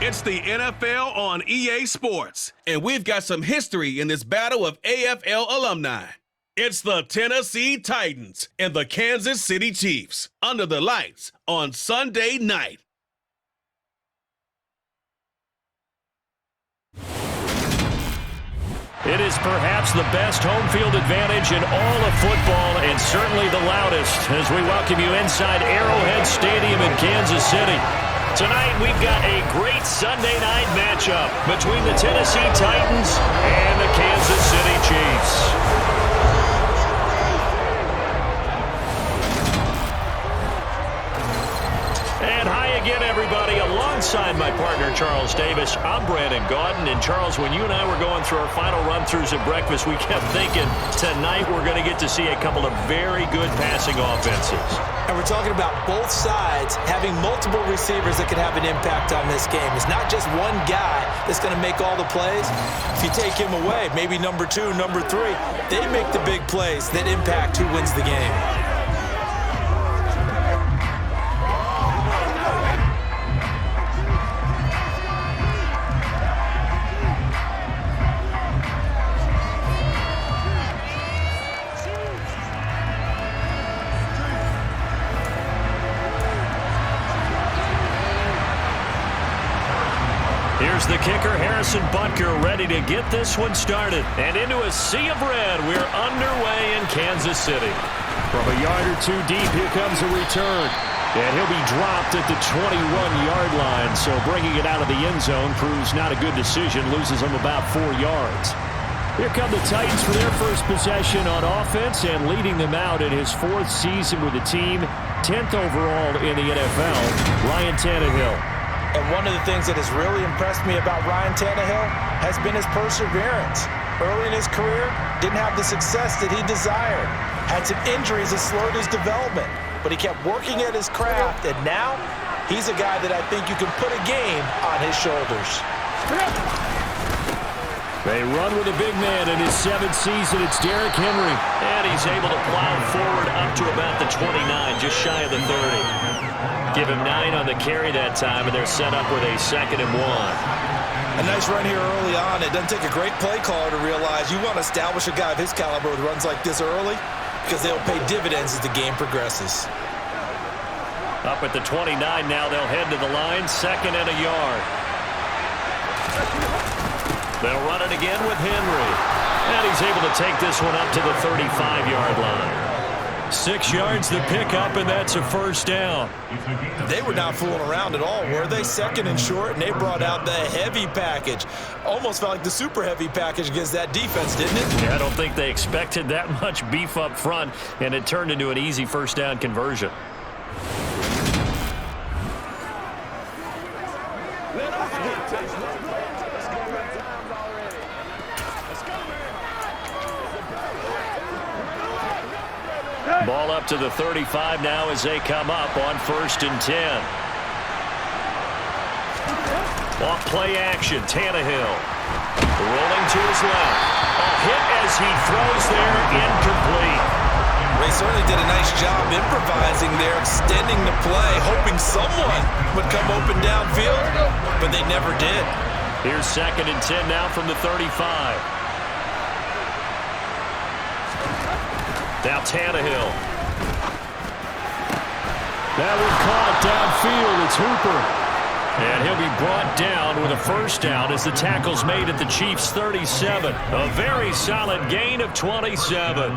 It's the NFL on EA Sports, and we've got some history in this battle of AFL alumni. It's the Tennessee Titans and the Kansas City Chiefs under the lights on Sunday night. It is perhaps the best home field advantage in all of football, and certainly the loudest, as we welcome you inside Arrowhead Stadium in Kansas City. Tonight, we've got a great Sunday night matchup between the Tennessee Titans and the Kansas City Chiefs. And hi again, everybody. Alongside my partner, Charles Davis, I'm Brandon Gaudin. And Charles, when you and I were going through our final run-throughs at breakfast, we kept thinking tonight we're going to get to see a couple of very good passing offenses. And we're talking about both sides having multiple receivers that could have an impact on this game. It's not just one guy that's going to make all the plays. If you take him away, maybe number 2, number 3, they make the big plays that impact who wins the game. Here's the kicker, Harrison Butker, ready to get this one started. And into a sea of red, we're underway in Kansas City. From a yard or two deep, here comes a return. And he'll be dropped at the 21-yard line. So bringing it out of the end zone proves not a good decision, loses him about 4 yards. Here come the Titans for their first possession on offense, and leading them out in his 4th season with the team, 10th overall in the NFL, Ryan Tannehill. And one of the things that has really impressed me about Ryan Tannehill has been his perseverance. Early in his career, didn't have the success that he desired. Had some injuries that slowed his development. But he kept working at his craft, and now he's a guy that I think you can put a game on his shoulders. They run with a big man in his 7th season. It's Derrick Henry. And he's able to plow forward up to about the 29, just shy of the 30. Give him 9 on the carry that time, and they're set up with a 2nd and 1. A nice run here early on. It doesn't take a great play caller to realize you want to establish a guy of his caliber with runs like this early, because they'll pay dividends as the game progresses. Up at the 29 now, they'll head to the line, 2nd and a yard. They'll run it again with Henry. And he's able to take this one up to the 35-yard line. 6 yards to pick up, and that's a first down. They were not fooling around at all, were they? 2nd and short, and they brought out the heavy package. Almost felt like the super heavy package against that defense, didn't it? Yeah, I don't think they expected that much beef up front, and it turned into an easy first down conversion. Ball up to the 35 now as they come up on 1st and 10. Off play action, Tannehill. Rolling to his left. A hit as he throws there, incomplete. They certainly did a nice job improvising there, extending the play, hoping someone would come open downfield, but they never did. Here's 2nd and 10 now from the 35. Now Tannehill. That one caught downfield. It's Hooper. And he'll be brought down with a first down as the tackle's made at the Chiefs' 37. A very solid gain of 27.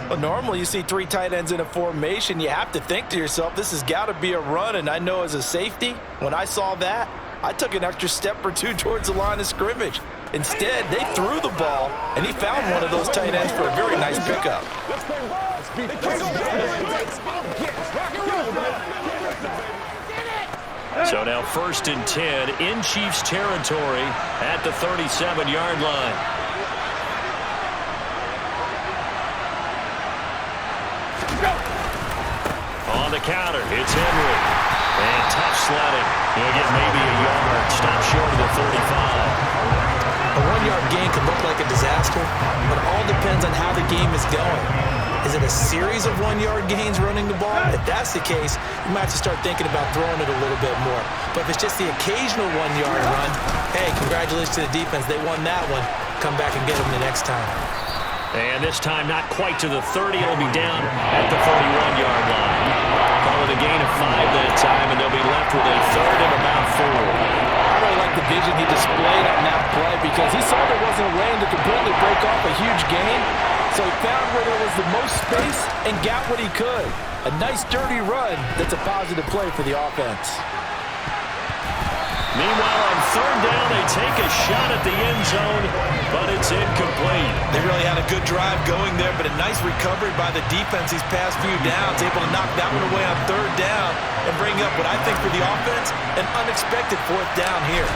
Well, normally you see 3 tight ends in a formation. You have to think to yourself, this has got to be a run. And I know as a safety, when I saw that, I took an extra step or 2 towards the line of scrimmage. Instead, they threw the ball, and he found one of those tight ends for a very nice pickup. So now 1st and 10 in Chiefs territory at the 37-yard line. On the counter, it's Henry. And tough sledding. He'll get maybe a yard. Stop short of the 35. A 1-yard gain could look like a disaster, but it all depends on how the game is going. Is it a series of 1-yard gains running the ball? If that's the case, you might have to start thinking about throwing it a little bit more. But if it's just the occasional 1-yard run, hey, congratulations to the defense. They won that one. Come back and get them the next time. And this time not quite to the 30. It'll be down at the 31-yard line. Call it a gain of 5 that time, and they'll be left with a third and about 4. I really like the vision he displayed on that play because he saw there wasn't a lane to completely break off a huge gain. So he found where there was the most space and got what he could. A nice, dirty run that's a positive play for the offense. Meanwhile, on third down, they take a shot at the end zone, but it's incomplete. They really had a good drive going there, but a nice recovery by the defense these past few downs, able to knock that one away on third down and bring up what I think for the offense, an unexpected fourth down here.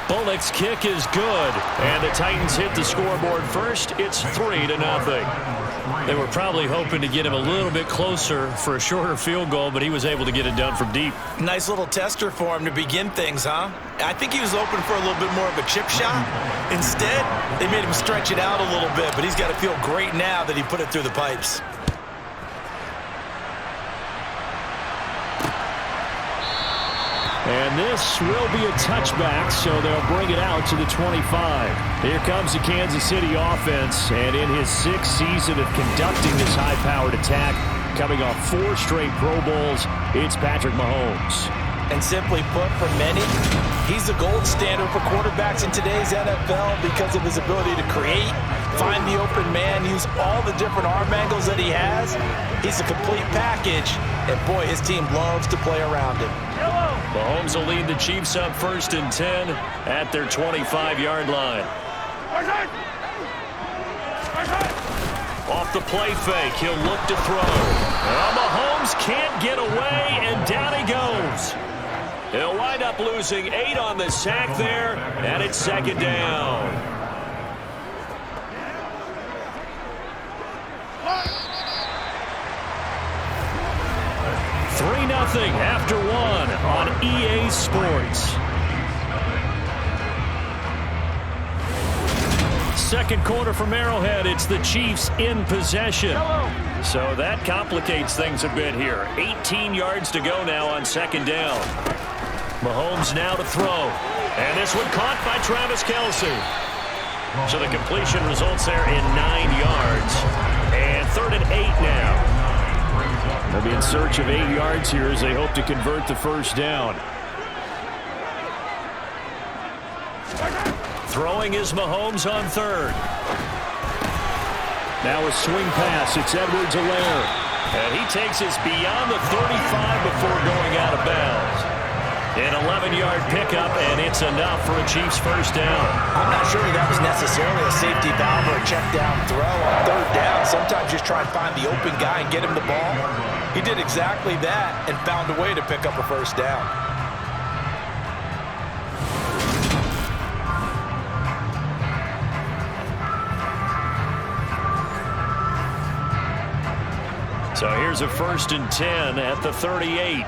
Bullock's kick is good, and the Titans hit the scoreboard first. It's 3-0. They were probably hoping to get him a little bit closer for a shorter field goal, but he was able to get it done from deep. Nice little tester for him to begin things, huh? I think he was open for a little bit more of a chip shot. Instead, they made him stretch it out a little bit, but he's got to feel great now that he put it through the pipes. And this will be a touchback, so they'll bring it out to the 25. Here comes the Kansas City offense, and in his 6th season of conducting this high-powered attack, coming off 4 straight Pro Bowls, it's Patrick Mahomes. And simply put, for many, he's the gold standard for quarterbacks in today's NFL because of his ability to create, find the open man, use all the different arm angles that he has. He's a complete package, and boy, his team loves to play around him. Mahomes will lead the Chiefs up 1st and 10 at their 25-yard line. Off the play fake, he'll look to throw. Mahomes can't get away, and down he goes. He'll wind up losing 8 on the sack there, and it's 2nd down. Nothing after 1 on EA Sports. Second quarter from Arrowhead. It's the Chiefs in possession. So that complicates things a bit here. 18 yards to go now on 2nd down. Mahomes now to throw. And this one caught by Travis Kelce. So the completion results there in 9 yards. And 3rd and 8 now. They'll be in search of 8 yards here as they hope to convert the first down. Throwing is Mahomes on 3rd. Now a swing pass. It's Edwards-Helaire. And he takes us beyond the 35 before going out of bounds. An 11-yard pickup, and it's enough for a Chiefs first down. I'm not sure that was necessarily a safety valve or a check down throw on 3rd down. Sometimes just try and find the open guy and get him the ball. He did exactly that and found a way to pick up a first down. So here's a 1st and 10 at the 38.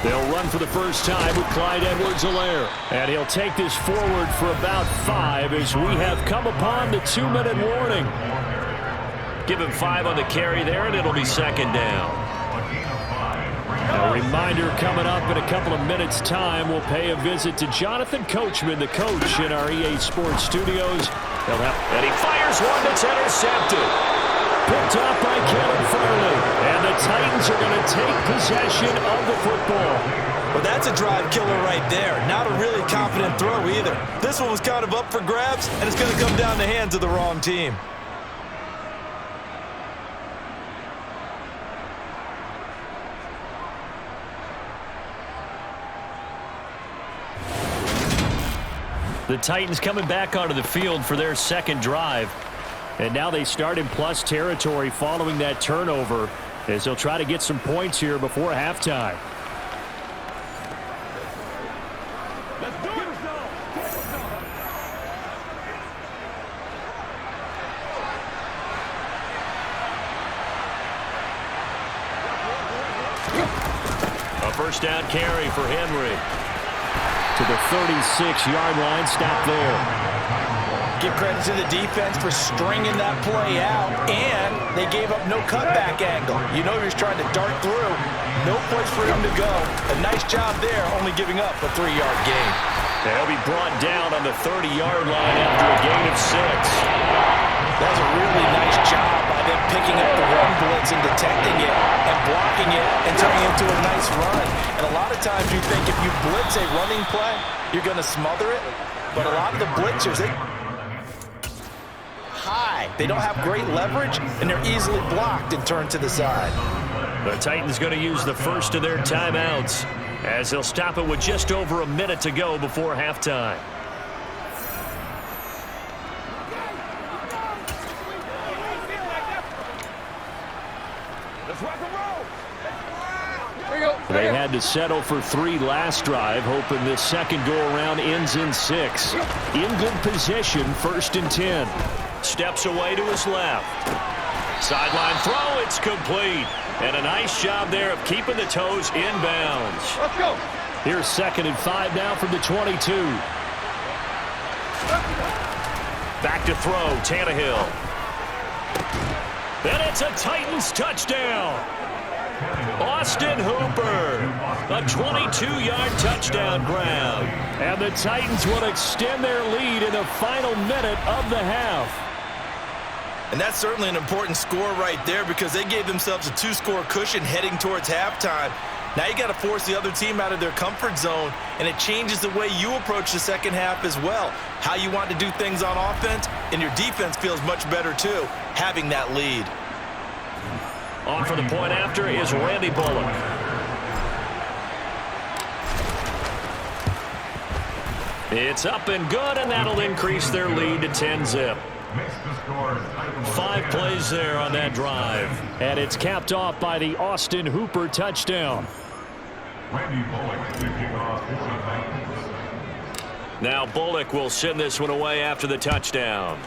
They'll run for the first time with Clyde Edwards-Helaire. And he'll take this forward for about 5 as we have come upon the 2-minute warning. Give him 5 on the carry there, and it'll be 2nd down. A reminder coming up in a couple of minutes' time. We'll pay a visit to Jonathan Coachman, the coach in our EA Sports studios. And he fires one that's intercepted. Picked up by Kevin Farley. And the Titans are going to take possession of the football. Well, that's a drive killer right there. Not a really confident throw either. This one was kind of up for grabs, and it's going to come down the hands of the wrong team. The Titans coming back onto the field for their 2nd drive. And now they start in plus territory following that turnover as they'll try to get some points here before halftime. Let's do it. A first down carry for Henry. To the 36-yard line, stop there. Give credit to the defense for stringing that play out, and they gave up no cutback angle. You know you're trying to dart through. No place for him to go. A nice job there, only giving up a 3-yard gain. They'll be brought down on the 30-yard line after a gain of 6. That was a really nice job by them picking up the run blitz and detecting it and blocking it and turning it into a nice run. And a lot of times you think if you blitz a running play, you're going to smother it. But a lot of the blitzers, they don't have great leverage, and they're easily blocked and turned to the side. The Titans going to use the first of their timeouts as they'll stop it with just over a minute to go before halftime. Let's rock and roll. They had to settle for 3 last drive, hoping this second go-around ends in 6. In good position, 1st and 10. Steps away to his left. Sideline throw, it's complete. And a nice job there of keeping the toes inbounds. Let's go. Here's 2nd and 5 now from the 22. Back to throw, Tannehill. And it's a Titans touchdown. Austin Hooper, a 22-yard touchdown grab. And the Titans will extend their lead in the final minute of the half. And that's certainly an important score right there because they gave themselves a 2-score cushion heading towards halftime. Now you got to force the other team out of their comfort zone, and it changes the way you approach the second half as well. How you want to do things on offense, and your defense feels much better too, having that lead. On for the point after is Randy Bullock. It's up and good, and that'll increase their lead to 10-zip. 5 plays there on that drive. And it's capped off by the Austin Hooper touchdown. Now Bullock will send this one away after the touchdown.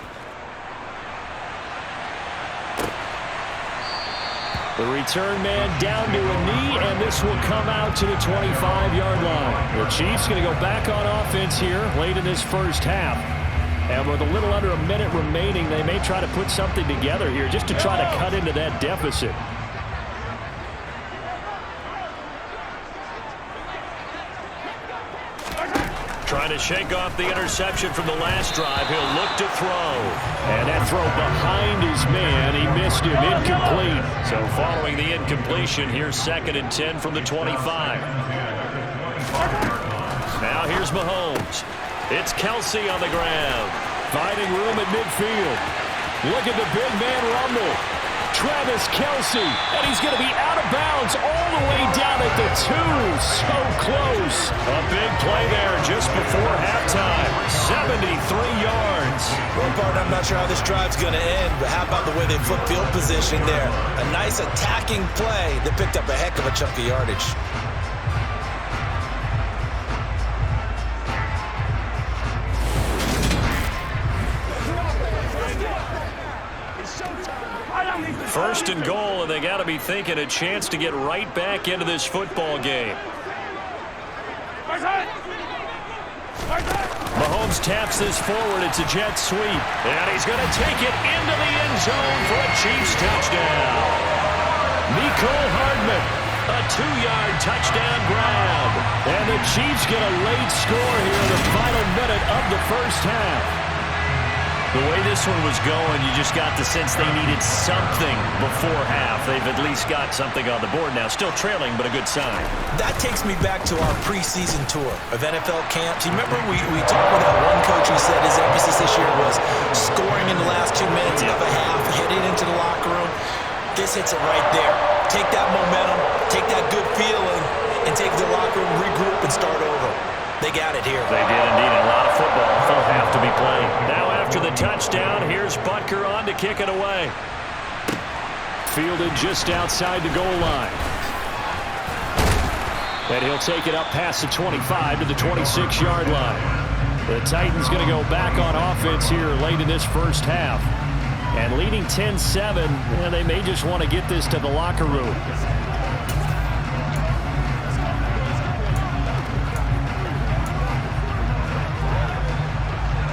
The return man down to a knee, and this will come out to the 25-yard line. The Chiefs going to go back on offense here late in this first half. And with a little under a minute remaining, they may try to put something together here just to try to cut into that deficit. Trying to shake off the interception from the last drive. He'll look to throw. And that throw behind his man. He missed him. Incomplete. So following the incompletion, here's 2nd and 10 from the 25. Now here's Mahomes. It's Kelsey on the ground. Finding room at midfield. Look at the big man rumble. Travis Kelsey, and he's going to be out of bounds all the way down at the 2. So close. A big play there just before halftime. 73 yards. Well, partner, I'm not sure how this drive's going to end, but how about the way they flip field position there? A nice attacking play that picked up a heck of a chunk of yardage. First and goal, and they got to be thinking a chance to get right back into this football game. Mahomes taps this forward. It's a jet sweep. And he's going to take it into the end zone for a Chiefs touchdown. Mecole Hardman, a 2-yard touchdown grab. And the Chiefs get a late score here in the final minute of the first half. The way this one was going, you just got the sense they needed something before half. They've at least got something on the board now. Still trailing, but a good sign. That takes me back to our preseason tour of NFL camps. You remember we talked with that one coach who said his emphasis this year was scoring in the last 2 minutes of a half, heading into the locker room. This hits it right there. Take that momentum, take that good feeling, and take the locker room, regroup, and start over. They got it here. They did indeed. A lot of football will have to be played. Now after the touchdown, here's Butker on to kick it away. Fielded just outside the goal line. And he'll take it up past the 25 to the 26-yard line. The Titans going to go back on offense here late in this first half. And leading 10-7, and they may just want to get this to the locker room.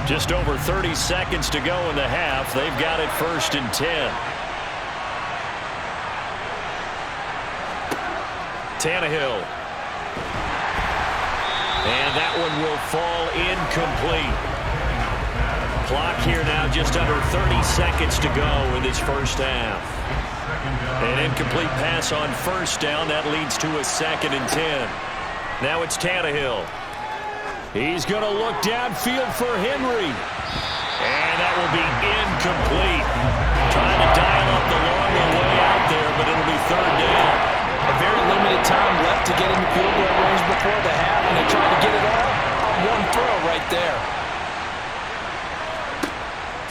Just over 30 seconds to go in the half. They've got it 1st and 10. Tannehill. And that one will fall incomplete. Clock here now just under 30 seconds to go in this first half. An incomplete pass on 1st down. That leads to a 2nd and 10. Now it's Tannehill. He's going to look downfield for Henry. And that will be incomplete. Trying to dial up the long way out there, but it'll be 3rd down. A very limited time left to get into field goal range before the half, and they tried to get it all on one throw right there.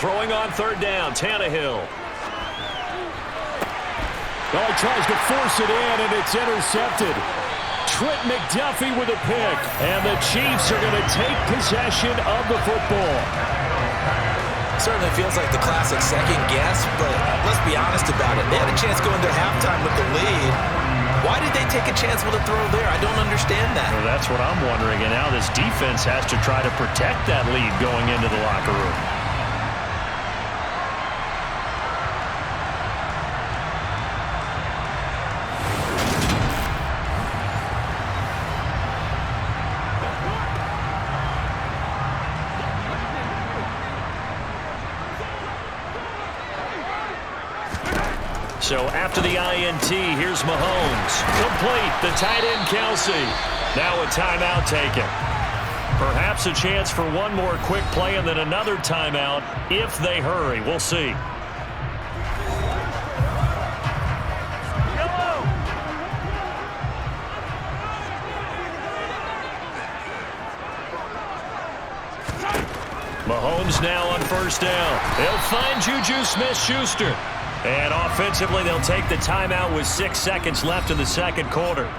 Throwing on 3rd down, Tannehill. Oh, he tries to force it in, and it's intercepted. Trent McDuffie with a pick, and the Chiefs are going to take possession of the football. Certainly feels like the classic second guess, but let's be honest about it. They had a chance going to halftime with the lead. Why did they take a chance with a throw there? I don't understand that. Well, that's what I'm wondering, and now this defense has to try to protect that lead going into the locker room. So after the INT, here's Mahomes. Complete, the tight end Kelsey. Now a timeout taken. Perhaps a chance for one more quick play and then another timeout if they hurry. We'll see. Mahomes now on 1st down. He'll find Juju Smith-Schuster. And offensively, they'll take the timeout with 6 seconds left in the 2nd quarter.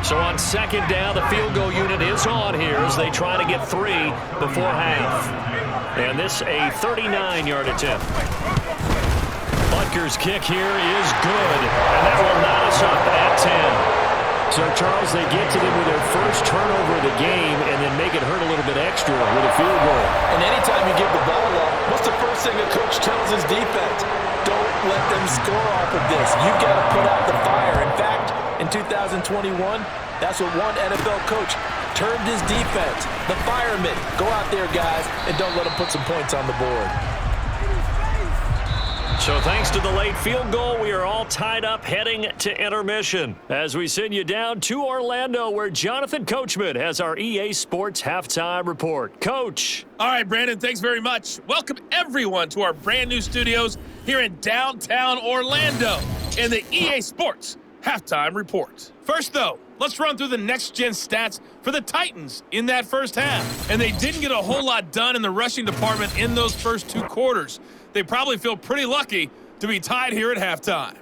So on 2nd down, the field goal unit is on here as they try to get 3 before half. And this a 39-yard attempt. Butker's kick here is good, and that will knot us up at 10. So, Charles, they get to them with their first turnover of the game and then make it hurt a little bit extra with a field goal. And anytime you give the ball up, what's the first thing a coach tells his defense? Don't let them score off of this. You've got to put out the fire. In fact, in 2021, that's what one NFL coach termed his defense. The firemen. Go out there, guys, and don't let them put some points on the board. So thanks to the late field goal, we are all tied up heading to intermission as we send you down to Orlando where Jonathan Coachman has our EA Sports Halftime Report. Coach. All right, Brandon, thanks very much. Welcome everyone to our brand new studios here in downtown Orlando in the EA Sports Halftime Report. First, though, let's run through the next-gen stats for the Titans in that first half. And they didn't get a whole lot done in the rushing department in those first 2 quarters. They probably feel pretty lucky to be tied here at halftime.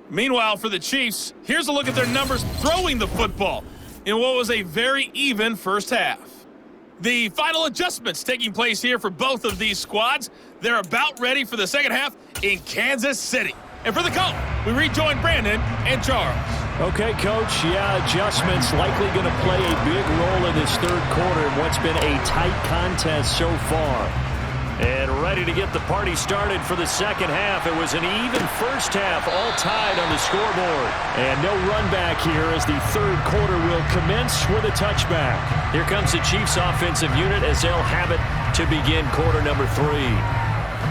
Meanwhile, for the Chiefs, here's a look at their numbers throwing the football in what was a very even first half. The final adjustments taking place here for both of these squads. They're about ready for the second half in Kansas City. And for the call, we rejoin Brandon and Charles. Okay, Coach. Yeah, adjustments likely going to play a big role in this 3rd quarter in what's been a tight contest so far. And ready to get the party started for the second half. It was an even first half, all tied on the scoreboard. And no run back here as the 3rd quarter will commence with a touchback. Here comes the Chiefs offensive unit as they'll have it to begin quarter number 3.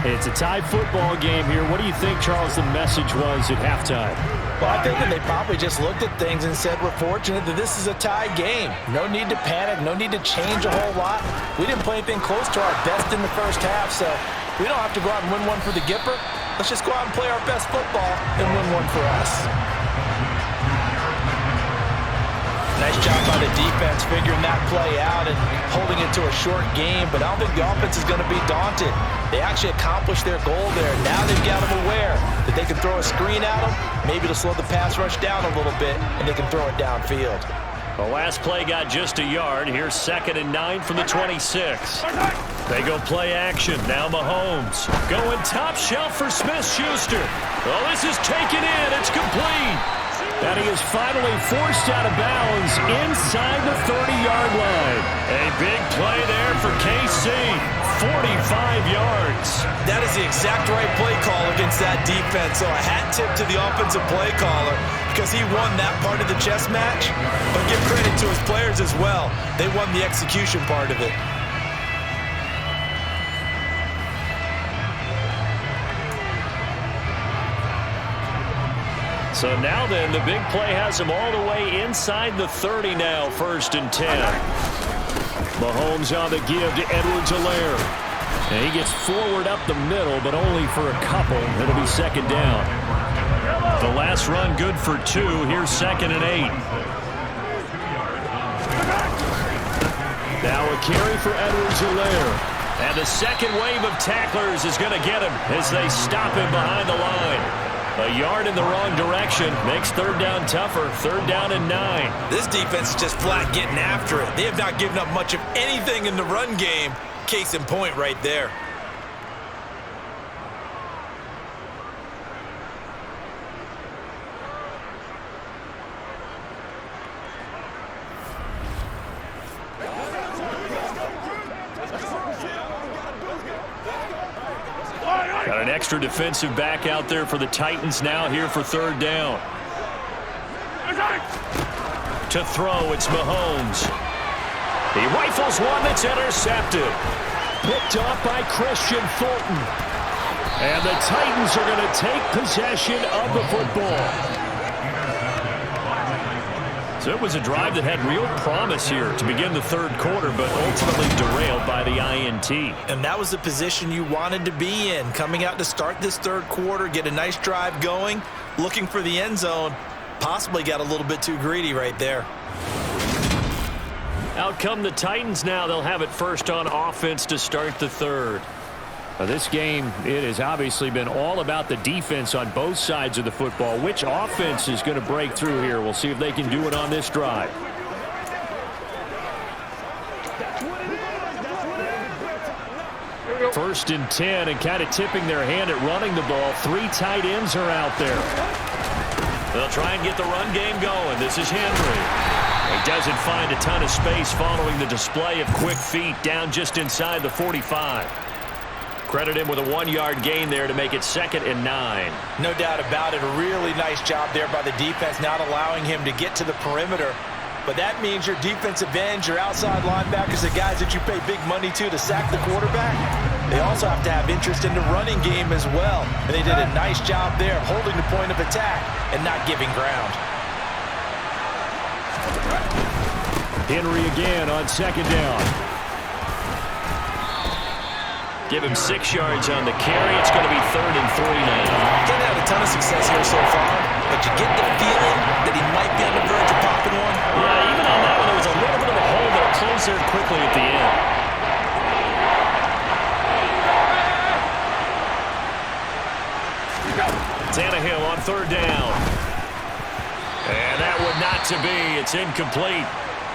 It's a tie football game here. What do you think, Charles, the message was at halftime? Well, I think that they probably just looked at things and said, we're fortunate that this is a tie game. No need to panic, no need to change a whole lot. We didn't play anything close to our best in the first half, so we don't have to go out and win one for the Gipper. Let's just go out and play our best football and win one for us. Nice job by the defense figuring that play out and holding it to a short game, but I don't think the offense is going to be daunted. They actually accomplished their goal there. Now they've got them aware that they can throw a screen at them, maybe to slow the pass rush down a little bit, and they can throw it downfield. The last play got just a yard. Here's 2nd and 9 from the 26. They go play action. Now Mahomes going top shelf for Smith-Schuster. Oh, this is taken in. It's complete. And he is finally forced out of bounds inside the 30-yard line. A big play there for KC. 45 yards. That is the exact right play call against that defense. So a hat tip to the offensive play caller because he won that part of the chess match. But give credit to his players as well. They won the execution part of it. So now then, the big play has him all the way inside the 30 now, 1st and 10. Mahomes on the give to Edwards-Helaire. And he gets forward up the middle, but only for a couple. It'll be 2nd down. The last run good for 2. Here's 2nd and 8. Now a carry for Edwards-Helaire. And the second wave of tacklers is going to get him as they stop him behind the line. A yard in the wrong direction makes 3rd down tougher. 3rd down and 9. This defense is just flat getting after it. They have not given up much of anything in the run game. Case in point right there. Got an extra defensive back out there for the Titans now here for 3rd down. To throw, it's Mahomes. He rifles one that's intercepted. Picked off by Christian Fulton. And the Titans are going to take possession of the football. So it was a drive that had real promise here to begin the 3rd quarter, but ultimately derailed by the INT. And that was the position you wanted to be in. Coming out to start this 3rd quarter, get a nice drive going, looking for the end zone. Possibly got a little bit too greedy right there. Out come the Titans now. They'll have it first on offense to start the 3rd. Now this game, it has obviously been all about the defense on both sides of the football. Which offense is going to break through here? We'll see if they can do it on this drive. First and 10, and kind of tipping their hand at running the ball. 3 tight ends are out there. They'll try and get the run game going. This is Henry. He doesn't find a ton of space following the display of quick feet down just inside the 45. Credit him with a 1-yard gain there to make it 2nd and 9. No doubt about it. A really nice job there by the defense, not allowing him to get to the perimeter. But that means your defensive ends, your outside linebackers, the guys that you pay big money to sack the quarterback, they also have to have interest in the running game as well. And they did a nice job there holding the point of attack and not giving ground. Henry again on 2nd down. Give him 6 yards on the carry. It's going to be 3rd and 3 now. Didn't have a ton of success here so far, but you get the feeling that he might be on the verge of popping one. Yeah, even on that one, there was a little bit of a hole that closed there quickly at the end. Tannehill on 3rd down. And that would not to be. It's incomplete.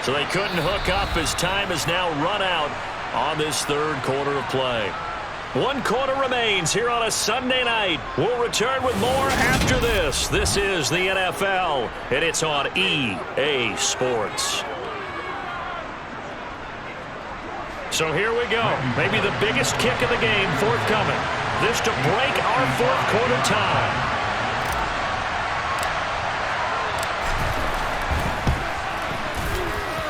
So they couldn't hook up as time is now run out on this 3rd quarter of play. 1 quarter remains here on a Sunday night. We'll return with more after this. This is the NFL, and it's on EA Sports. So here we go. Maybe the biggest kick of the game forthcoming. This to break our 4th quarter tie.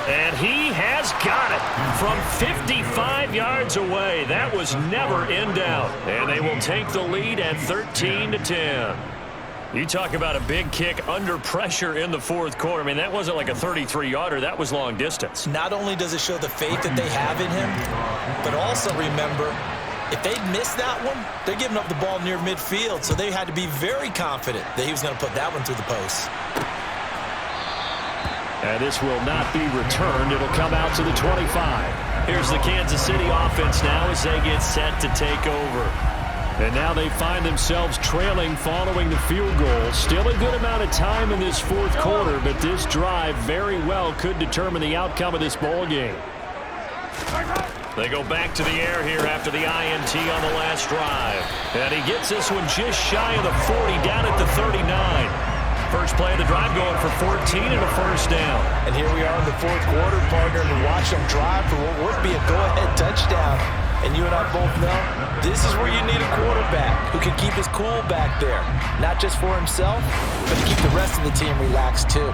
And he has got it from 55 yards away. That was never in doubt. And they will take the lead at 13-10. You talk about a big kick under pressure in the 4th quarter. I mean, that wasn't like a 33-yarder. That was long distance. Not only does it show the faith that they have in him, but also remember, if they'd missed that one, they're giving up the ball near midfield. So they had to be very confident that he was going to put that one through the post. And this will not be returned. It'll come out to the 25. Here's the Kansas City offense now as they get set to take over. And now they find themselves trailing following the field goal. Still a good amount of time in this 4th quarter, but this drive very well could determine the outcome of this ball game. They go back to the air here after the INT on the last drive. And he gets this one just shy of the 40, down at the 39. First play of the drive going for 14 and a first down. And here we are in the fourth quarter, partner, to watch them drive for what would be a go-ahead touchdown. And you and I both know this is where you need a quarterback who can keep his cool back there. Not just for himself, but to keep the rest of the team relaxed too.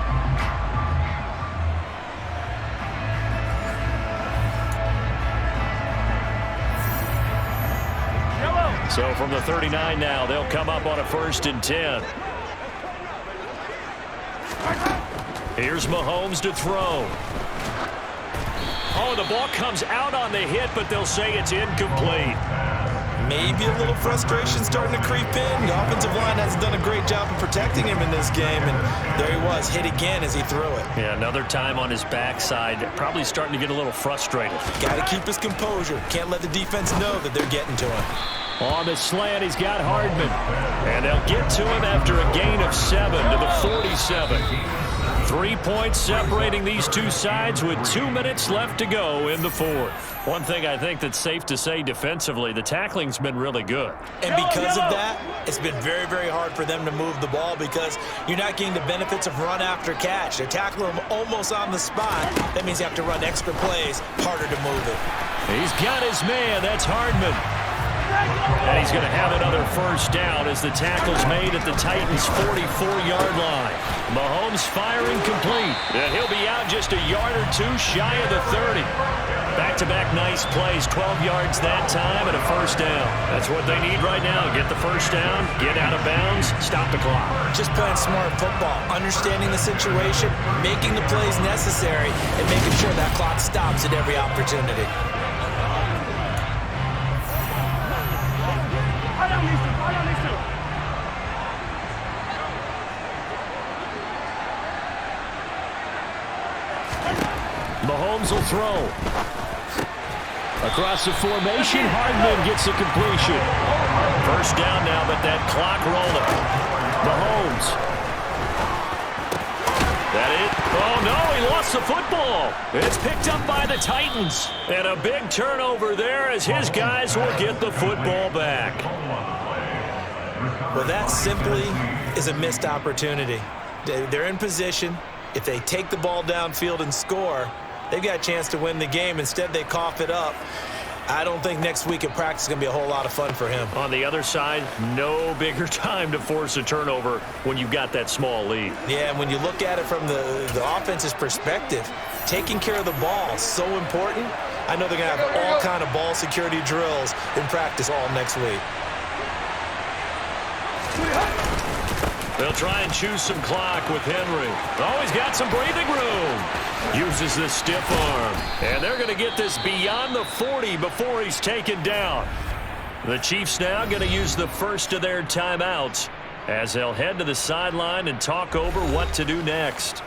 So from the 39 now, they'll come up on a 1st and 10. Here's Mahomes to throw. Oh, the ball comes out on the hit, but they'll say it's incomplete. Maybe a little frustration starting to creep in. The offensive line hasn't done a great job of protecting him in this game, and there he was, hit again as he threw it. Yeah, another time on his backside, probably starting to get a little frustrated. Got to keep his composure. Can't let the defense know that they're getting to him. On the slant, he's got Hardman. And they'll get to him after a gain of 7 to the 47. 3 points separating these two sides with 2 minutes left to go in the fourth. One thing I think that's safe to say defensively, the tackling's been really good. And because of that, it's been very, very hard for them to move the ball because you're not getting the benefits of run after catch. They're tackling them almost on the spot. That means you have to run extra plays, harder to move it. He's got his man. That's Hardman. And he's going to have another first down as the tackle's made at the Titans' 44-yard line. Mahomes firing complete. And he'll be out just a yard or two shy of the 30. Back-to-back nice plays, 12 yards that time and a first down. That's what they need right now. Get the first down, get out of bounds, stop the clock. Just playing smart football, understanding the situation, making the plays necessary, and making sure that clock stops at every opportunity. Mahomes will throw. Across the formation, Hardman gets a completion. First down now, but that clock rolling. Mahomes. That it? Oh, no, he lost the football. It's picked up by the Titans. And a big turnover there as his guys will get the football back. Well, that simply is a missed opportunity. They're in position. If they take the ball downfield and score, they've got a chance to win the game. Instead, they cough it up. I don't think next week at practice is going to be a whole lot of fun for him. On the other side, no bigger time to force a turnover when you've got that small lead. Yeah, and when you look at it from the offense's perspective, taking care of the ball is so important. I know they're going to have all kind of ball security drills in practice all next week. They'll try and choose some clock with Henry. Oh, he's got some breathing room. Uses the stiff arm. And they're going to get this beyond the 40 before he's taken down. The Chiefs now going to use the first of their timeouts as they'll head to the sideline and talk over what to do next.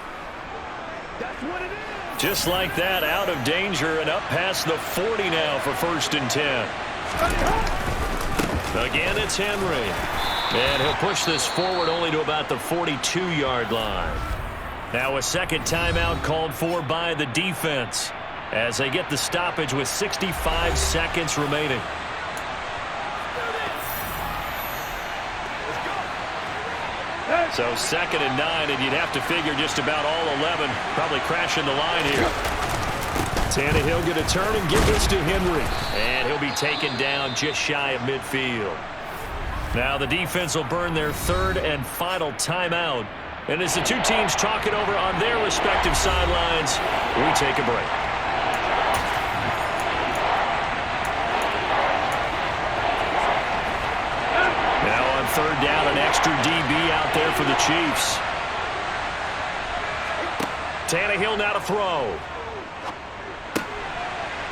Just like that, out of danger and up past the 40 now for 1st and 10. Again, it's Henry. And he'll push this forward only to about the 42-yard line. Now a second timeout called for by the defense as they get the stoppage with 65 seconds remaining. So 2nd and 9, and you'd have to figure just about all 11 probably crashing the line here. Tannehill going to turn and give this to Henry. And he'll be taken down just shy of midfield. Now the defense will burn their 3rd and final timeout. And as the two teams talk it over on their respective sidelines, we take a break. Now on 3rd down, an extra DB out there for the Chiefs. Tannehill now to throw.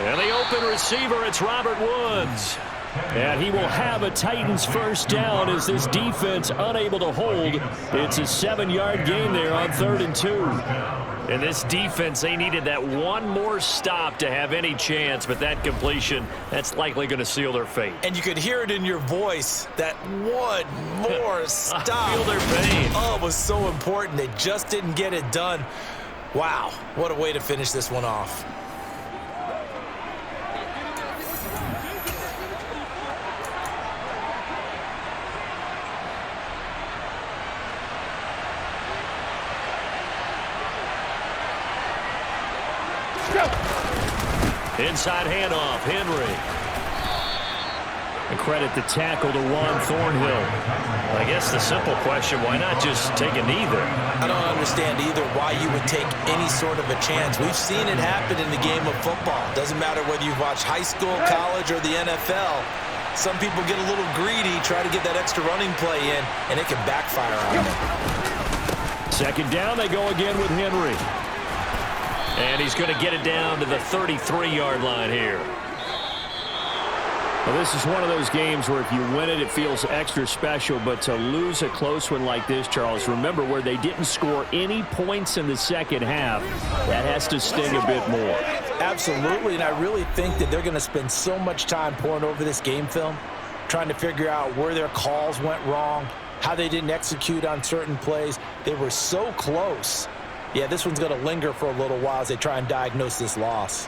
And the open receiver, it's Robert Woods. And he will have a Titans first down as this defense unable to hold. It's a 7-yard gain there on 3rd and 2. And this defense, they needed that one more stop to have any chance, but that completion, that's likely going to seal their fate. And you could hear it in your voice, that one more stop. I feel their pain. Oh, it was so important. They just didn't get it done. Wow, what a way to finish this one off. Inside handoff, Henry. And credit the tackle to Juan Thornhill. I guess the simple question, why not just take a knee there? I don't understand either why you would take any sort of a chance. We've seen it happen in the game of football. Doesn't matter whether you've watched high school, college, or the NFL. Some people get a little greedy, try to get that extra running play in, and it can backfire on them. Second down, they go again with Henry. And he's going to get it down to the 33-yard line here. Well, this is one of those games where if you win it, it feels extra special. But to lose a close one like this, Charles, remember where they didn't score any points in the second half, that has to sting a bit more. Absolutely, and I really think that they're going to spend so much time poring over this game film, trying to figure out where their calls went wrong, how they didn't execute on certain plays. They were so close. Yeah, this one's going to linger for a little while as they try and diagnose this loss.